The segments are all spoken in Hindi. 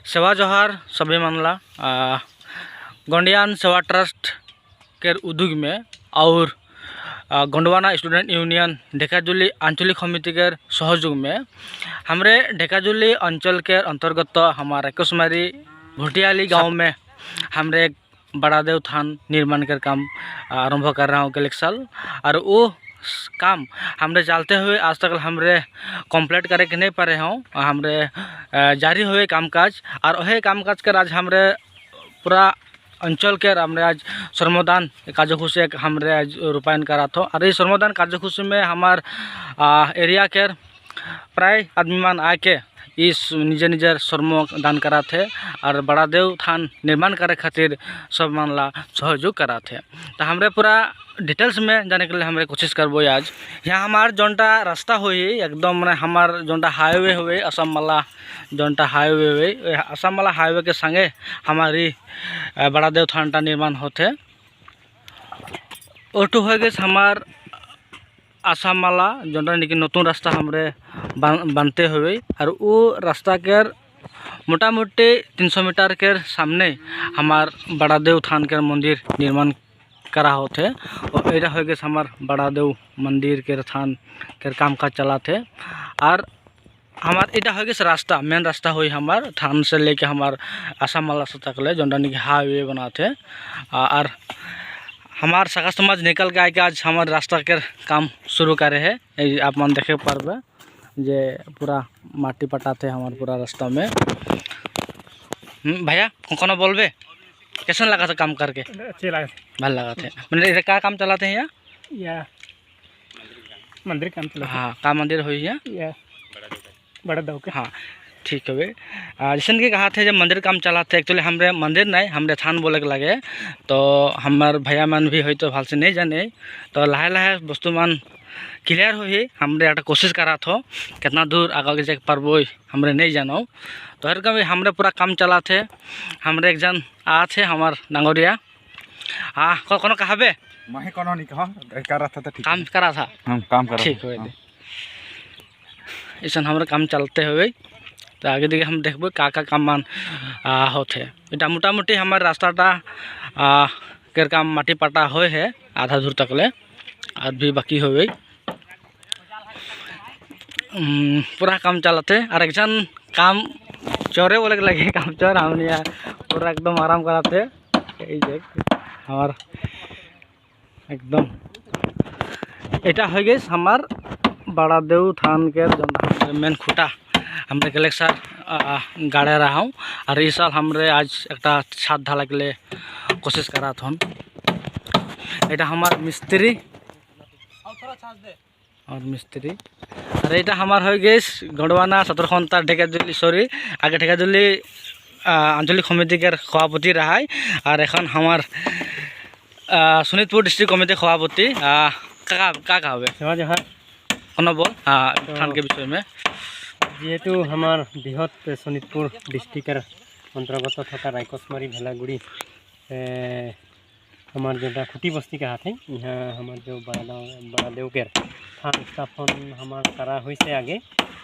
सेवा जोहार सभी मामला गोंडियान सेवा ट्रस्ट के उद्योग में और गोंडवाना स्टूडेंट यूनियन ढेकाजुली आंचलिक समिति के सहयोग में हमारे ढेकाजुली अंचल के अंतर्गत हमारे कुसमारी भुटियाली गांव में हमरे बड़ा देव थान निर्माण कर काम आरंभ कर रहा हूँ कल साल। और वो काम हमरे चलते हुए आज तक हमरे कंप्लीट करे के नहीं पारे हों। हमरे जारी हुए कामकाज और वही कामकाज कर आज हमरे पूरा अंचल के हमरे आज श्रमदान कार्यसूची हमरे आज रूपायन करा था। और ये श्रमदान कार्यसूची में हमार एरिया के प्राय आदमी मान आके इस निजे निजे श्रम दान करा थे और बड़ा देव थान निर्माण करे खातिर सब मानला सहयोग करा थे। तो हमरे पूरा डिटेल्स में जाने के लिए हमरे कोशिश करबो। आज यहाँ हमार जोनटा रास्ता हुई एकदम मैंने हमार जोनटा हाईवे हुए असम वाला जोनटा हाईवे हुए असम वाला हाईवे के संगे हमारी बड़ा देव थानटा निर्माण होते। ओटू हो गए हमार आसाम वाला जोनटा निकी नतून रास्ता हमरे बनते हुए और वो रास्ता के मोटामोटी 300 मीटर के सामने हमार बड़ा देव थान के मंदिर निर्माण करा होते। और एरा हो गए हमार बड़ा देव मंदिर के थान के काम काज चला थे। और हमार इटा हो गए रास्ता मेन रास्ता हुई हमार थान से लेके हमार आसाम वाला तक ले जोनटा निकी हाईवे बनाते। और हमार सगा समाज निकल के आके आज हमारे रास्ता के काम शुरू करे है। आप मन देखे पारबे जे पूरा माटी पटाते हमारे पूरा रास्ता में। भैया कोनो बोलबे कैसा लगा था काम करके? अच्छे लगा थे, भल लगा थे। मैंने क्या काम चलाते हैं या मंदिर काम चला? हाँ का मंदिर हुई है या बड़ा देव के। हाँ ठीक है। जैसे कि कहा थे जब मंदिर काम चला थे एक्चुअली हमरे मंदिर नहीं हमरे थान बोले के लगे। तो हमार भैया मन भी हुई तो भाल से नहीं जाने तो लाहे लाहे वस्तु मान क्लियर हुई। हमरे एक कोशिश करा था कितना दूर आगे जाके पारबो हमरे नहीं जानो। तो हर कभी हमरे पूरा काम चला थे। हमरे एक जन आ थे हमार डांगोरिया हाँ कोनो कहाबे माहे कोनो नहीं कहा करा था। ठीक काम करा था हम काम करा ठीक हुए ऐसा हमारे काम चलते हुए। तो आगे दिखे हम देखबो का काम मान होते। इटा मोटामोटी हमारे रास्ताटा के काम माटी पटा हुए है आधा दूर तक ले और भी बाकी हो गई पूरा काम चलाते। और एक जन काम चोरे बोले के लगे काम चोर हम पूरा एकदम आराम कराते हमार एकदम इटा हो गई हमार बड़ा देव थान के मेन खूटा हमरे के सर गाड़े रहा हूँ। और इस साल हमरे आज एक छत ढाला के लिए कोशिश करा था। এটা हमार मिस्त्री और मिस्त्री और এটা हमार हो गए गोंडवाना सतर खंता ढेकाजुली सॉरी आगे ढेकाजुली आंचलिक समिति के सभापति रहा है। और एखन हमार शोणितपुर डिस्ट्रिक्ट कमिटी सभापति का हबे सेवा जोहार कोनो बोल थान के विषय में। जेहेतु हमार बृहत शोणितपुर डिस्ट्रिक्टर अंतर्गत थका रायकसमारी भेलागुड़ी हमार जो खुटी बस्ती का हाथ है यहाँ हमार जो बड़ा देव के थान स्थापन हमार करा हुई से आगे।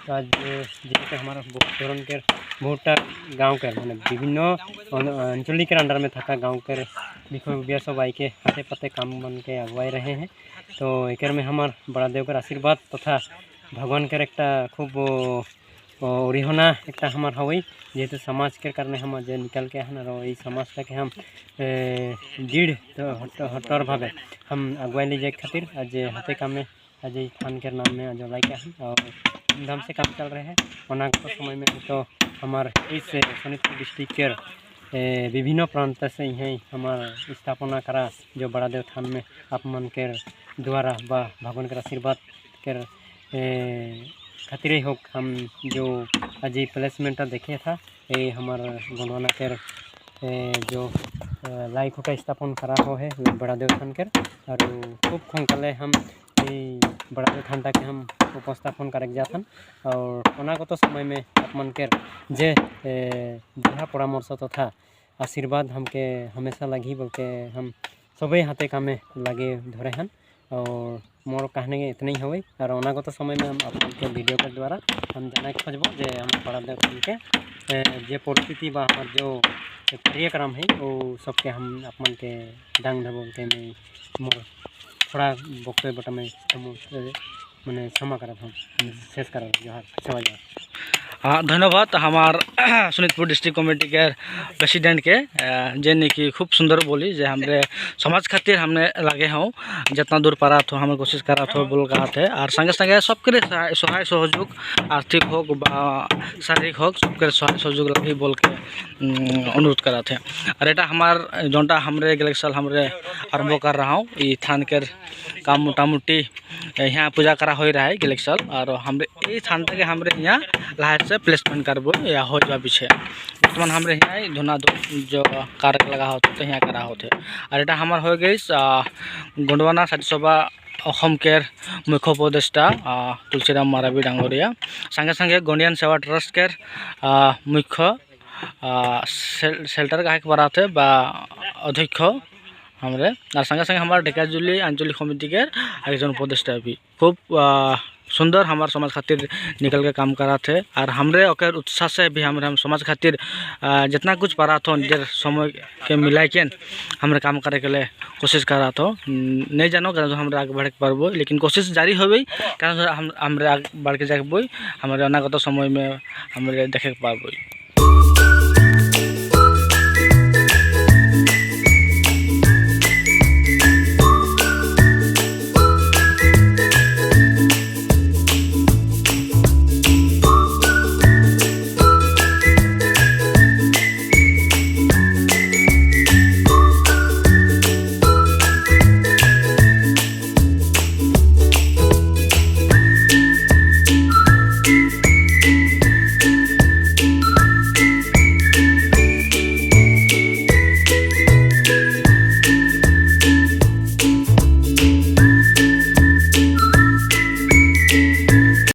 तो आज जेहेतु हमारा धरण के बहुटा गाँव के मैंने विभिन्न अंचलिक अंडर में थका गाँव के विषय सब आई के हाथे पते काम बन के अगुवाई रहे हैं। तो एक में हमार बड़ा देव के आशीर्वाद तथा भगवान के एक खूब अरिहना एक हमार हवई जेहेतु समाज के कारण हम जे निकल के हैं और ये समाज के हम दृढ़ हटर भावे हम अगुवाई ले जाए खातिर आज हाथे काम में आज थान के नाम में आज लाई के हैं और धूमधाम से काम चल रहे हैं। अनागत समय में तो हमार इस शोणितपुर डिस्ट्रिक्ट के विभिन्न प्रांत से यहीं हमार स्थापना करा जो बड़ा देव थान में आप मन के द्वारा व भगवान के आशीर्वाद के खातिर ही हो हम जो आज प्लेसमेंट देखे था ये हमारा गोंडवाना के जो लाई खुटा स्थापन करा हो है बड़ा देव थान के। और खूब सोनकाले हम बड़ा देव थान के हम उपस्थापन करे जाथन। और अनागत समय में आप मन के जे जहाँ परामर्श तथा आशीर्वाद हमके हमेशा लगी बोल के हम सभी हाथे कामे लगे धरे हैं। और मोर कहने इतने ही हुई और अनागत समय में हम आपके वीडियो के द्वारा हम जाना खोजब जे हम बड़ा देव थान के जो परिस्थिति व हमारे जो कार्यक्रम है वो सबके हम अपन के डांग बोलते में मोर थोड़ा बक्तव्य बटा में मैंने क्षमा करा हम शेष करा जोहार सेवा जोहार। धन्यवाद हमार शोणितपुर डिस्ट्रिक्ट कमिटी के प्रेसिडेंट के जेने की खूब सुंदर बोली जे हमरे समाज खातिर हमने लगे हूँ जितना दूर पारा थो हमें कोशिश करा थो बोल कहा थे और संगे संगे सबके सहाय सहयोग आर्थिक हो शारीरिक हो सबके सहाय सहयोग लगे बोल के अनुरोध करा थे। और एटा हमार जोटा हमरे गले साल हमरे आरम्भ कर रहा हूँ ये थान के काम मोटामुटी यहाँ पूजा करा हो रहा है गले साल और हमरे ये थान के हमरे यहाँ लाइट से प्लेसमेंट करबो या हो जा पीछे वर्तमान हमरे यहाँ धुना जो कार्य लगा होते तो यहाँ करा होते। और एटा हमार हो गई गोंडवाना साथिसभा केर मुख्य उपदेष्टा तुलसीराम मारावी डांगरिया संगे संगे गंडियान सेवा ट्रस्ट केर मुख्य शेल्टर गायक बराते बा अध्यक्ष हमरे और संगे संगे हमारे ढेकियाजुली आंचलिक समिति के एक उपदेष्टा भी खूब सुंदर हमारे समाज खातिर निकल के काम करा थे। और हमरे ओकर उत्साह से भी हम समाज खातिर जितना कुछ पड़ा था निजर समय के मिला के हमरे काम करे के लिए कोशिश करा था नहीं जानो कि हमरे आगे बढ़े पारबो लेकिन कोशिश जारी होबे कारण हमरे आगे बढ़ के जाबो हमरे अनागत समय में हमरे देखे पारबो।